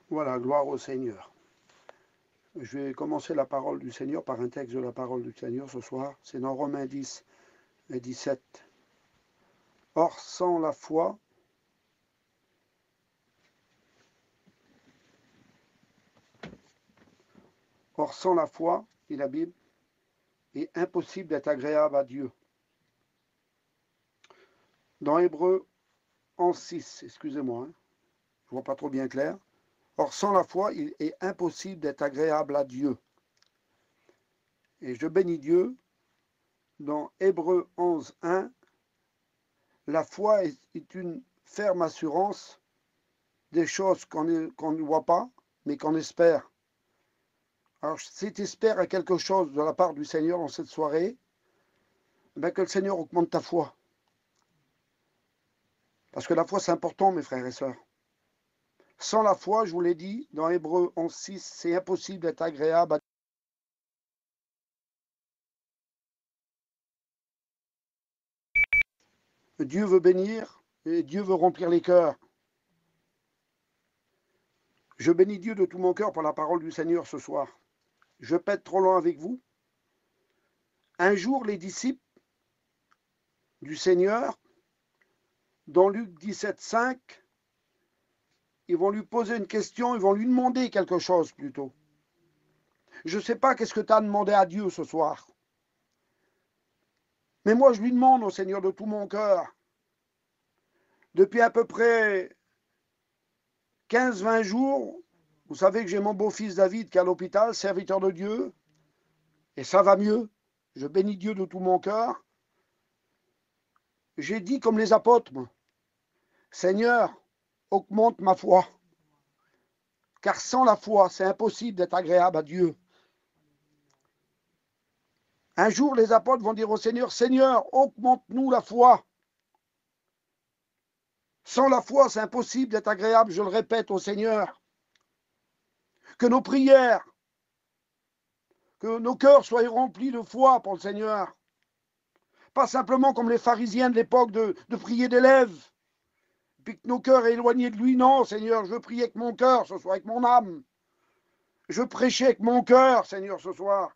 Voilà, gloire au Seigneur. Je vais commencer la parole du Seigneur par un texte de la parole du Seigneur ce soir. C'est dans Romains 10 et 17. Or, sans la foi, dit la Bible, est impossible d'être agréable à Dieu. Dans Hébreux 11:6, excusez-moi, je ne vois pas trop bien clair. Or, sans la foi, il est impossible d'être agréable à Dieu. Et je bénis Dieu, dans Hébreux 11:1, la foi est une ferme assurance des choses qu'on ne voit pas, mais qu'on espère. Alors, si tu espères à quelque chose de la part du Seigneur dans cette soirée, ben que le Seigneur augmente ta foi. Parce que la foi, c'est important, mes frères et sœurs. Sans la foi, je vous l'ai dit, dans Hébreux 11:6, c'est impossible d'être agréable à Dieu. Dieu veut bénir et Dieu veut remplir les cœurs. Je bénis Dieu de tout mon cœur pour la parole du Seigneur ce soir. Je pète trop loin avec vous. Un jour, les disciples du Seigneur, dans Luc 17:5, ils vont lui poser une question, ils vont lui demander quelque chose plutôt. Je ne sais pas qu'est-ce que tu as demandé à Dieu ce soir. Mais moi, je lui demande au Seigneur de tout mon cœur, depuis à peu près 15-20 jours, vous savez que j'ai mon beau-fils David qui est à l'hôpital, serviteur de Dieu, et ça va mieux. Je bénis Dieu de tout mon cœur. J'ai dit comme les apôtres, moi, Seigneur, augmente ma foi. Car sans la foi, c'est impossible d'être agréable à Dieu. Un jour, les apôtres vont dire au Seigneur, Seigneur, augmente-nous la foi. Sans la foi, c'est impossible d'être agréable, je le répète au Seigneur. Que nos prières, que nos cœurs soient remplis de foi pour le Seigneur. Pas simplement comme les pharisiens de l'époque de prier des lèvres, puis que nos cœurs éloignés de lui. Non, Seigneur, je veux prier avec mon cœur ce soir, avec mon âme. Je veux prêcher avec mon cœur, Seigneur, ce soir.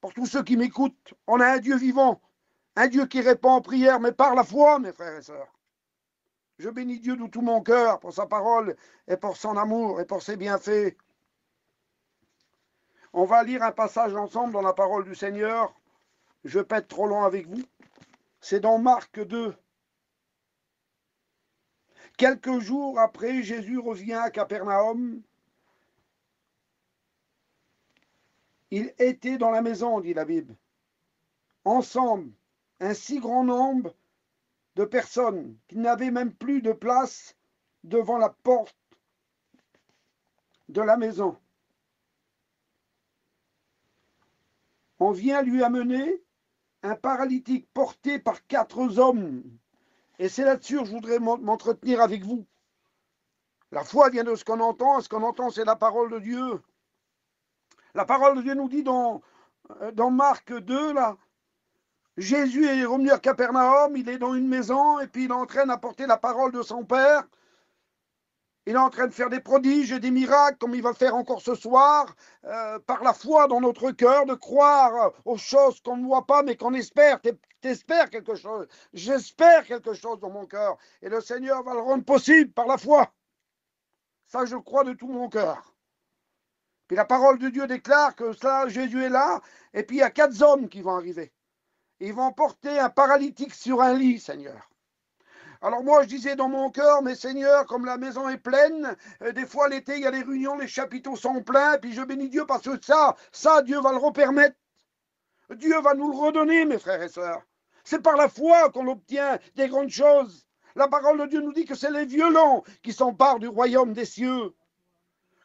Pour tous ceux qui m'écoutent, on a un Dieu vivant, un Dieu qui répond en prière, mais par la foi, mes frères et sœurs. Je bénis Dieu de tout mon cœur pour sa parole et pour son amour et pour ses bienfaits. On va lire un passage ensemble dans la parole du Seigneur. Je pète trop long avec vous. C'est dans Marc 2. Quelques jours après, Jésus revient à Capernaum. Il était dans la maison, dit la Bible. Ensemble, un si grand nombre de personnes qui n'avaient même plus de place devant la porte de la maison. On vient lui amener un paralytique porté par 4 hommes. Et c'est là-dessus que je voudrais m'entretenir avec vous. La foi vient de ce qu'on entend, et ce qu'on entend, c'est la parole de Dieu. La parole de Dieu nous dit dans Marc 2, là, Jésus est revenu à Capernaum, il est dans une maison, et puis il est en train d'apporter la parole de son Père. Il est en train de faire des prodiges et des miracles, comme il va faire encore ce soir, par la foi dans notre cœur, de croire aux choses qu'on ne voit pas, mais qu'on espère. T'espères quelque chose. J'espère quelque chose dans mon cœur. Et le Seigneur va le rendre possible par la foi. Ça, je crois de tout mon cœur. Puis la parole de Dieu déclare que ça, Jésus est là, et puis il y a 4 hommes qui vont arriver. Ils vont porter un paralytique sur un lit, Seigneur. Alors moi, je disais dans mon cœur, mais Seigneur, comme la maison est pleine, des fois l'été, il y a les réunions, les chapiteaux sont pleins, puis je bénis Dieu parce que ça, Dieu va le repermettre. Dieu va nous le redonner, mes frères et sœurs. C'est par la foi qu'on obtient des grandes choses. La parole de Dieu nous dit que c'est les violents qui s'emparent du royaume des cieux.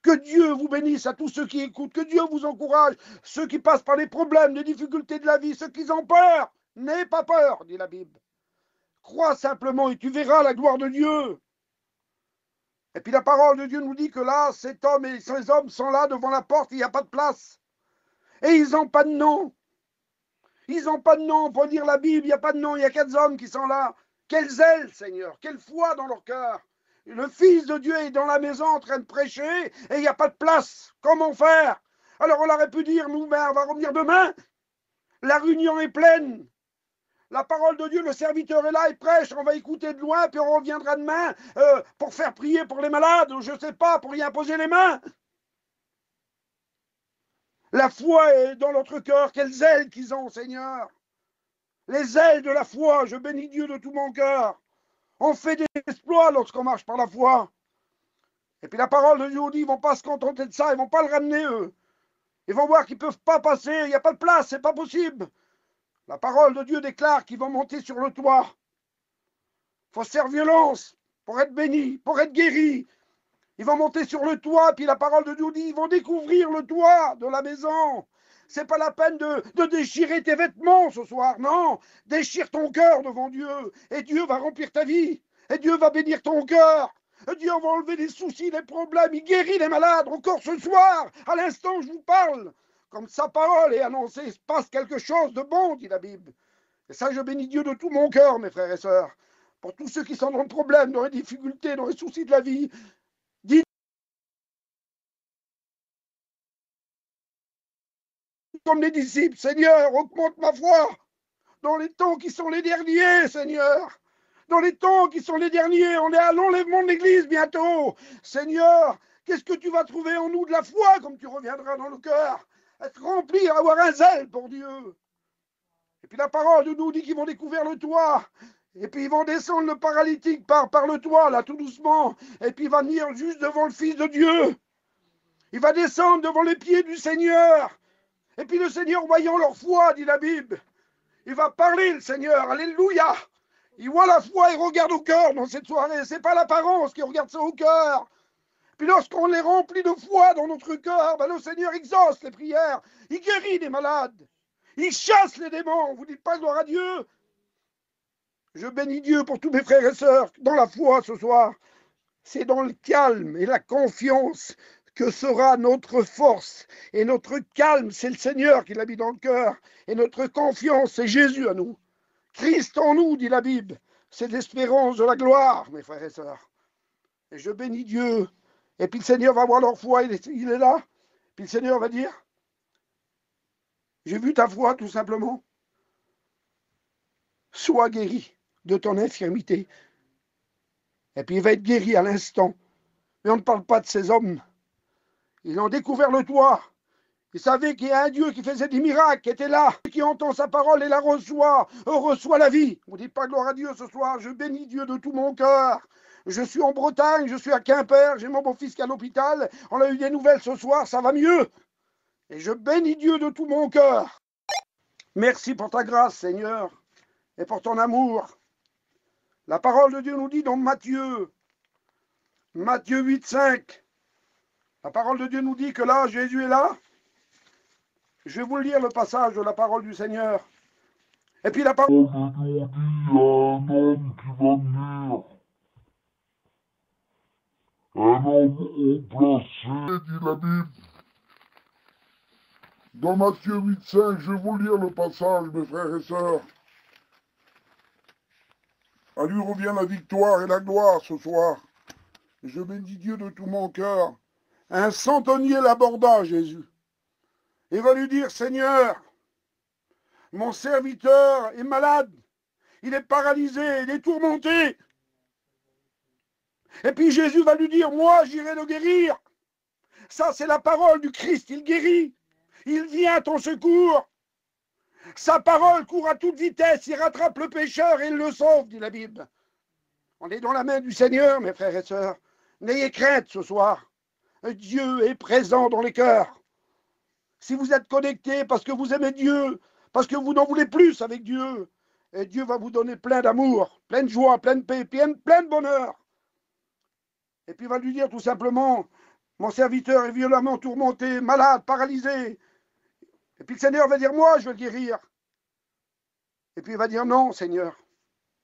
Que Dieu vous bénisse à tous ceux qui écoutent, que Dieu vous encourage, ceux qui passent par les problèmes, les difficultés de la vie, ceux qui ont peur. N'aie pas peur, dit la Bible. Crois simplement et tu verras la gloire de Dieu. Et puis la parole de Dieu nous dit que là, cet homme et ces hommes sont là devant la porte, il n'y a pas de place. Et ils n'ont pas de nom. Ils n'ont pas de nom pour lire la Bible, il n'y a pas de nom, il y a 4 hommes qui sont là. Quelle zèle, Seigneur, quelle foi dans leur cœur. Le Fils de Dieu est dans la maison en train de prêcher et il n'y a pas de place. Comment faire? Alors on aurait pu dire, nous, ben, on va revenir demain. La réunion est pleine. La parole de Dieu, le serviteur est là, il prêche, on va écouter de loin, puis on reviendra demain pour faire prier pour les malades, ou je ne sais pas, pour y imposer les mains. La foi est dans notre cœur. Quelles ailes qu'ils ont, Seigneur. Les ailes de la foi, je bénis Dieu de tout mon cœur. On fait des exploits lorsqu'on marche par la foi. Et puis la parole de Dieu nous dit, ils ne vont pas se contenter de ça, ils ne vont pas le ramener, eux. Ils vont voir qu'ils ne peuvent pas passer, il n'y a pas de place, c'est pas possible. La parole de Dieu déclare qu'ils vont monter sur le toit. Il faut se faire violence pour être béni, pour être guéri. Ils vont monter sur le toit, puis la parole de Dieu dit, ils vont découvrir le toit de la maison. C'est pas la peine de déchirer tes vêtements ce soir, non. Déchire ton cœur devant Dieu, et Dieu va remplir ta vie, et Dieu va bénir ton cœur. Et Dieu va enlever les soucis, les problèmes, il guérit les malades, encore ce soir, à l'instant où je vous parle. Comme sa parole est annoncée, il se passe quelque chose de bon, dit la Bible. Et ça, je bénis Dieu de tout mon cœur, mes frères et sœurs. Pour tous ceux qui sont dans le problème, dans les difficultés, dans les soucis de la vie, dites comme les disciples, Seigneur, augmente ma foi dans les temps qui sont les derniers, Seigneur. Dans les temps qui sont les derniers, on est à l'enlèvement de l'Église bientôt. Seigneur, qu'est-ce que tu vas trouver en nous de la foi comme tu reviendras dans le cœur? Être rempli, avoir un zèle pour Dieu. Et puis la parole de nous dit qu'ils vont découvrir le toit. Et puis ils vont descendre le paralytique par le toit, là, tout doucement. Et puis il va venir juste devant le Fils de Dieu. Il va descendre devant les pieds du Seigneur. Et puis le Seigneur, voyant leur foi, dit la Bible, il va parler, le Seigneur. Alléluia. Il voit la foi et regarde au cœur dans cette soirée. C'est pas l'apparence qui regarde ça au cœur. Puis lorsqu'on les remplit de foi dans notre cœur, ben le Seigneur exauce les prières. Il guérit les malades. Il chasse les démons. Vous dites pas gloire à Dieu? Je bénis Dieu pour tous mes frères et sœurs dans la foi ce soir. C'est dans le calme et la confiance que sera notre force. Et notre calme, c'est le Seigneur qui l'a mis dans le cœur. Et notre confiance, c'est Jésus à nous. Christ en nous, dit la Bible. C'est l'espérance de la gloire, mes frères et sœurs. Et je bénis Dieu. Et puis le Seigneur va voir leur foi, il est là. Puis le Seigneur va dire, j'ai vu ta foi tout simplement. Sois guéri de ton infirmité. Et puis il va être guéri à l'instant. Mais on ne parle pas de ces hommes. Ils ont découvert le toit. Ils savaient qu'il y a un Dieu qui faisait des miracles, qui était là, qui entend sa parole et la reçoit la vie. Vous ne dites pas gloire à Dieu ce soir, je bénis Dieu de tout mon cœur. Je suis en Bretagne, je suis à Quimper, j'ai mon beau-fils qui est à l'hôpital. On a eu des nouvelles ce soir, ça va mieux. Et je bénis Dieu de tout mon cœur. Merci pour ta grâce, Seigneur, et pour ton amour. La parole de Dieu nous dit dans Matthieu 8, 5. La parole de Dieu nous dit que là, Jésus est là. Je vais vous lire le passage de la parole du Seigneur. Et puis la parole de Dieu dit, il y a un homme qui va venir. Un homme haut placé, dit la Bible. Dans Matthieu 8, 5, je vais vous lire le passage, mes frères et sœurs. À lui revient la victoire et la gloire ce soir. Je bénis Dieu de tout mon cœur. Un centenier l'aborda, Jésus. Il va lui dire, Seigneur, mon serviteur est malade, il est paralysé, il est tourmenté. Et puis Jésus va lui dire, moi j'irai le guérir. Ça c'est la parole du Christ, il guérit, il vient à ton secours. Sa parole court à toute vitesse, il rattrape le pécheur et il le sauve, dit la Bible. On est dans la main du Seigneur, mes frères et sœurs. N'ayez crainte ce soir. Dieu est présent dans les cœurs. Si vous êtes connectés parce que vous aimez Dieu, parce que vous n'en voulez plus avec Dieu, et Dieu va vous donner plein d'amour, plein de joie, plein de paix, plein de bonheur. Et puis il va lui dire tout simplement, mon serviteur est violemment tourmenté, malade, paralysé. Et puis le Seigneur va dire, moi je vais le guérir. Et puis il va dire, non Seigneur,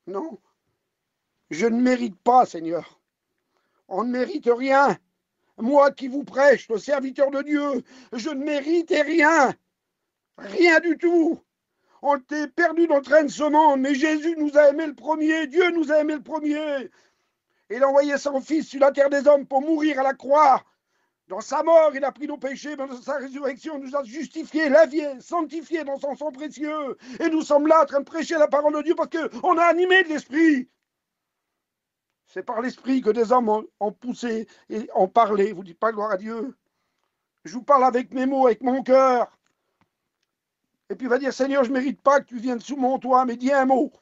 non, je ne mérite pas Seigneur. On ne mérite rien. Moi qui vous prêche, le serviteur de Dieu, je ne méritais rien. Rien du tout. On était perdu dans le train de ce monde, mais Jésus nous a aimés le premier, Dieu nous a aimés le premier. Il a envoyé son Fils sur la terre des hommes pour mourir à la croix. Dans sa mort, il a pris nos péchés, mais dans sa résurrection, il nous a justifiés, laviés, sanctifiés dans son sang précieux. Et nous sommes là en train de prêcher la parole de Dieu parce qu'on a animé de l'esprit. C'est par l'esprit que des hommes ont poussé et ont parlé. Vous dites pas gloire à Dieu. Je vous parle avec mes mots, avec mon cœur. Et puis il va dire, Seigneur, je ne mérite pas que tu viennes sous mon toit, mais dis un mot.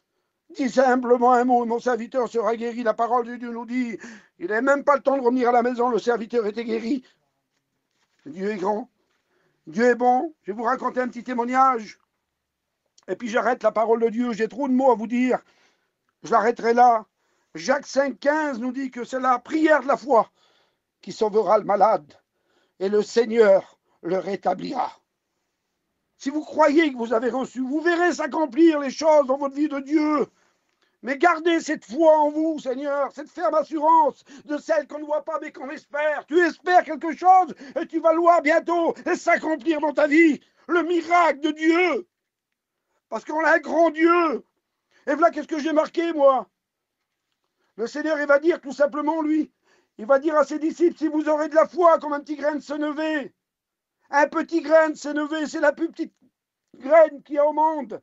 Dis simplement un mot, et mon serviteur sera guéri. La parole de Dieu nous dit, il n'avait même pas le temps de revenir à la maison, le serviteur était guéri. Dieu est grand, Dieu est bon. Je vais vous raconter un petit témoignage. Et puis j'arrête la parole de Dieu, j'ai trop de mots à vous dire. Je l'arrêterai là. Jacques 5,15 nous dit que c'est la prière de la foi qui sauvera le malade et le Seigneur le rétablira. Si vous croyez que vous avez reçu, vous verrez s'accomplir les choses dans votre vie de Dieu. Mais gardez cette foi en vous, Seigneur, cette ferme assurance de celle qu'on ne voit pas mais qu'on espère. Tu espères quelque chose et tu vas le voir bientôt et s'accomplir dans ta vie. Le miracle de Dieu. Parce qu'on a un grand Dieu. Et voilà qu'est-ce que j'ai marqué, moi. Le Seigneur, il va dire tout simplement, lui, il va dire à ses disciples, si vous aurez de la foi comme un petit grain de sénévé, un petit grain de sénévé, c'est la plus petite graine qu'il y a au monde.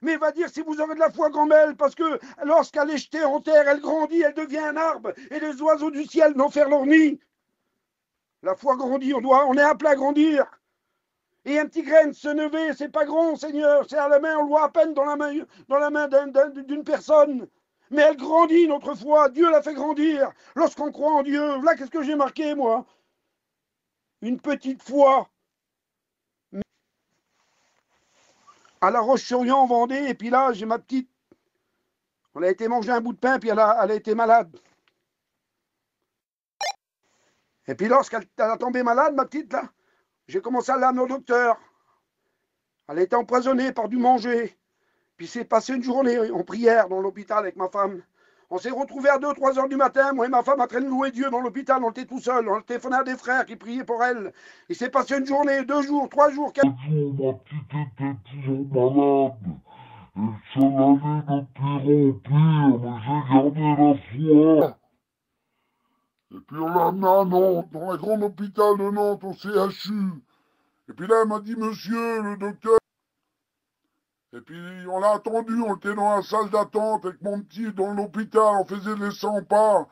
Mais il va dire, si vous aurez de la foi comme elle, parce que lorsqu'elle est jetée en terre, elle grandit, elle devient un arbre, et les oiseaux du ciel n'en faire leur nid. La foi grandit, on est appelé à grandir. Et un petit grain de sénévé, c'est pas grand, Seigneur, c'est à la main, on le voit à peine dans la main d'une personne. Mais elle grandit, notre foi. Dieu la fait grandir lorsqu'on croit en Dieu. Voilà qu'est-ce que j'ai marqué, moi. Une petite foi. À La Roche-sur-Yon, en Vendée. Et puis là, j'ai ma petite. On a été manger un bout de pain, puis elle a été malade. Et puis lorsqu'elle a tombé malade, ma petite, là, j'ai commencé à l'amener au docteur. Elle a été empoisonnée par du manger. Puis c'est passé une journée en prière dans l'hôpital avec ma femme. On s'est retrouvés à 2-3 heures du matin, moi et ma femme, en train de louer Dieu dans l'hôpital. On était tout seul. On téléphonait à des frères qui priaient pour elle. Il s'est passé une journée, 2 jours, 3 jours, 4 jours. Ma petite était toujours malade. Et ça allait de pire en pire, mais j'ai gardé la foi. Et puis on l'a amené à Nantes, dans un grand hôpital de Nantes, au CHU. Et puis là, elle m'a dit, monsieur, le docteur. Et puis on l'a attendu, on était dans la salle d'attente avec mon petit dans l'hôpital, on faisait les 100 pas.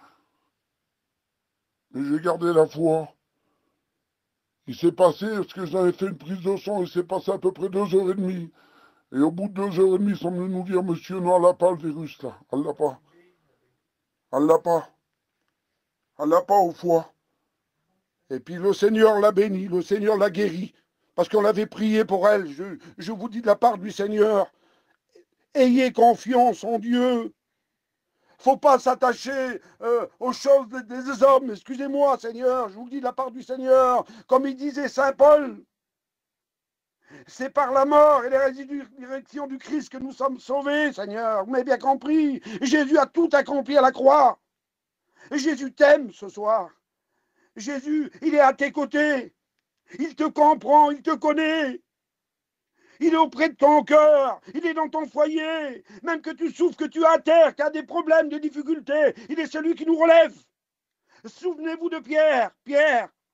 Mais j'ai gardé la foi. Il s'est passé, parce que j'avais fait une prise de sang, il s'est passé à peu près 2 heures et demie. Et au bout de 2 heures et demie, ils sont venus nous dire, monsieur, non, elle n'a pas le virus là, elle l'a pas. Elle l'a pas. Elle l'a pas au foie. Et puis le Seigneur l'a béni, le Seigneur l'a guéri. Parce qu'on avait prié pour elle. Je vous dis de la part du Seigneur, ayez confiance en Dieu. Faut pas s'attacher aux choses des hommes. Excusez-moi, Seigneur, je vous le dis de la part du Seigneur. Comme il disait Saint Paul, c'est par la mort et la résurrection du Christ que nous sommes sauvés, Seigneur. Vous m'avez bien compris. Jésus a tout accompli à la croix. Jésus t'aime ce soir. Jésus, il est à tes côtés. Il te comprend, il te connaît. Il est auprès de ton cœur, il est dans ton foyer. Même que tu souffres, que tu es à terre, que tu as des problèmes, des difficultés, il est celui qui nous relève. Souvenez-vous de Pierre,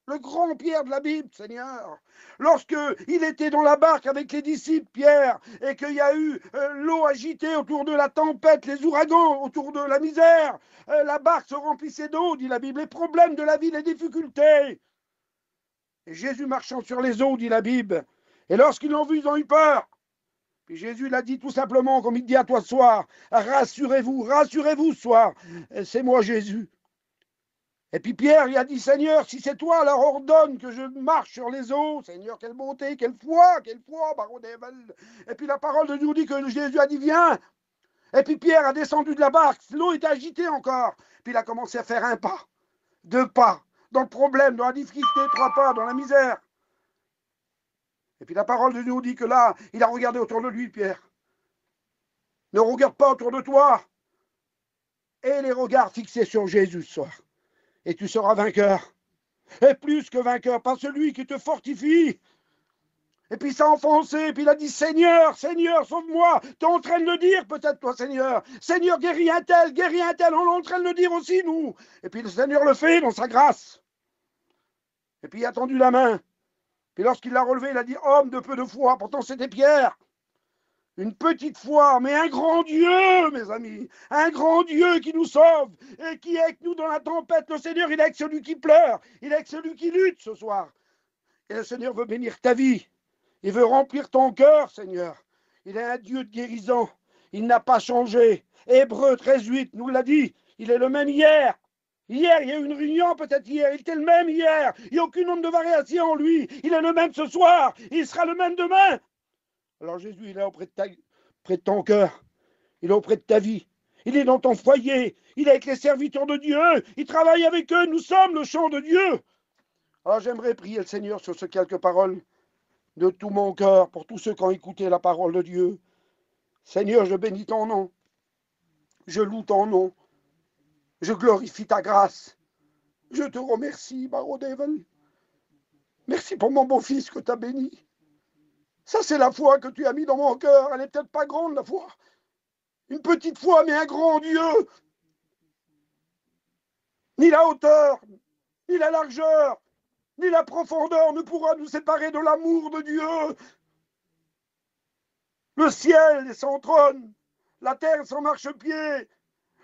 le grand Pierre de la Bible, Seigneur. Lorsque il était dans la barque avec les disciples, Pierre, et qu'il y a eu l'eau agitée autour de la tempête, les ouragans autour de la misère, la barque se remplissait d'eau, dit la Bible, les problèmes de la vie, les difficultés. Et Jésus marchant sur les eaux, dit la Bible. Et lorsqu'ils l'ont vu, ils ont eu peur. Puis Jésus l'a dit tout simplement, comme il dit à toi ce soir, rassurez-vous ce soir, c'est moi Jésus. Et puis Pierre, il a dit, Seigneur, si c'est toi, alors ordonne que je marche sur les eaux. Seigneur, quelle bonté, quelle foi, baron d'Evel. Et puis la parole de Dieu nous dit que Jésus a dit, viens. Et puis Pierre a descendu de la barque, l'eau était agitée encore. Puis il a commencé à faire 1 pas, 2 pas, dans le problème, dans la difficulté, 3 pas, dans la misère. Et puis la parole de Dieu nous dit que là, il a regardé autour de lui, Pierre. Ne regarde pas autour de toi. Et les regards fixés sur Jésus ce soir. Et tu seras vainqueur. Et plus que vainqueur, par celui qui te fortifie. Et puis il s'est enfoncé, et puis il a dit, Seigneur, Seigneur, sauve-moi. Tu es en train de le dire peut-être toi, Seigneur. Seigneur, guéris un tel, on est en train de le dire aussi, nous. Et puis le Seigneur le fait dans sa grâce. Et puis il a tendu la main. Puis lorsqu'il l'a relevé, il a dit, homme de peu de foi, pourtant c'était Pierre. Une petite foi, mais un grand Dieu, mes amis, un grand Dieu qui nous sauve et qui est avec nous dans la tempête. Le Seigneur, il est avec celui qui pleure, il est avec celui qui lutte ce soir. Et le Seigneur veut bénir ta vie, il veut remplir ton cœur, Seigneur. Il est un Dieu de guérison, il n'a pas changé. Hébreux 13:8 nous l'a dit, il est le même hier. Hier, il y a eu une réunion peut-être hier, il était le même hier, il n'y a aucune onde de variation en lui, il est le même ce soir, il sera le même demain. Alors Jésus, il est auprès de ton cœur, il est auprès de ta vie, il est dans ton foyer, il est avec les serviteurs de Dieu, il travaille avec eux, nous sommes le champ de Dieu. Alors j'aimerais prier le Seigneur sur ces quelques paroles de tout mon cœur, pour tous ceux qui ont écouté la parole de Dieu. Seigneur, je bénis ton nom, je loue ton nom, je glorifie ta grâce, je te remercie, Barodevel. Merci pour mon beau-fils que tu as béni. Ça, c'est la foi que tu as mis dans mon cœur. Elle n'est peut-être pas grande, la foi. Une petite foi, mais un grand Dieu. Ni la hauteur, ni la largeur, ni la profondeur ne pourra nous séparer de l'amour de Dieu. Le ciel est son trône, la terre est son marchepied.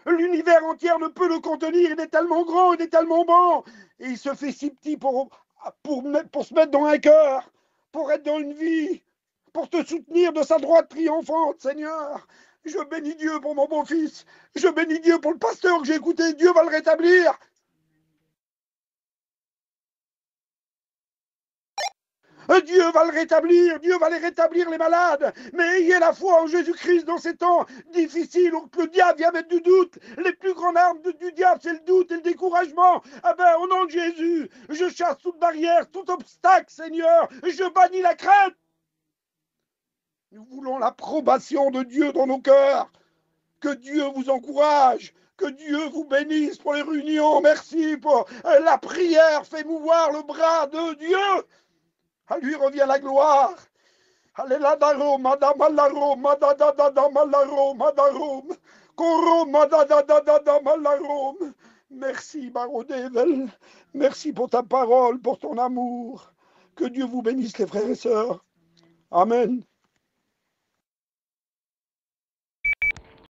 L'univers entier ne peut le contenir. Il est tellement grand, il est tellement bon. Et il se fait si petit pour se mettre dans un cœur, pour être dans une vie, pour te soutenir de sa droite triomphante, Seigneur. Je bénis Dieu pour mon beau-fils. Je bénis Dieu pour le pasteur que j'ai écouté. Dieu va le rétablir. Dieu va le rétablir. Dieu va les rétablir, les malades. Mais ayez la foi en Jésus-Christ dans ces temps difficiles où le diable vient mettre du doute. Les plus grandes armes du diable, c'est le doute et le découragement. Ah ben, au nom de Jésus, je chasse toute barrière, tout obstacle, Seigneur. Je bannis la crainte. Nous voulons l'approbation de Dieu dans nos cœurs. Que Dieu vous encourage. Que Dieu vous bénisse pour les réunions. Merci pour la prière. Fait mouvoir le bras de Dieu. À lui revient la gloire. Alléluia, madame alaro, madadada malaro, madarom. Koro madadada malarom. Merci, Barodevel. Merci pour ta parole, pour ton amour. Que Dieu vous bénisse, les frères et sœurs. Amen.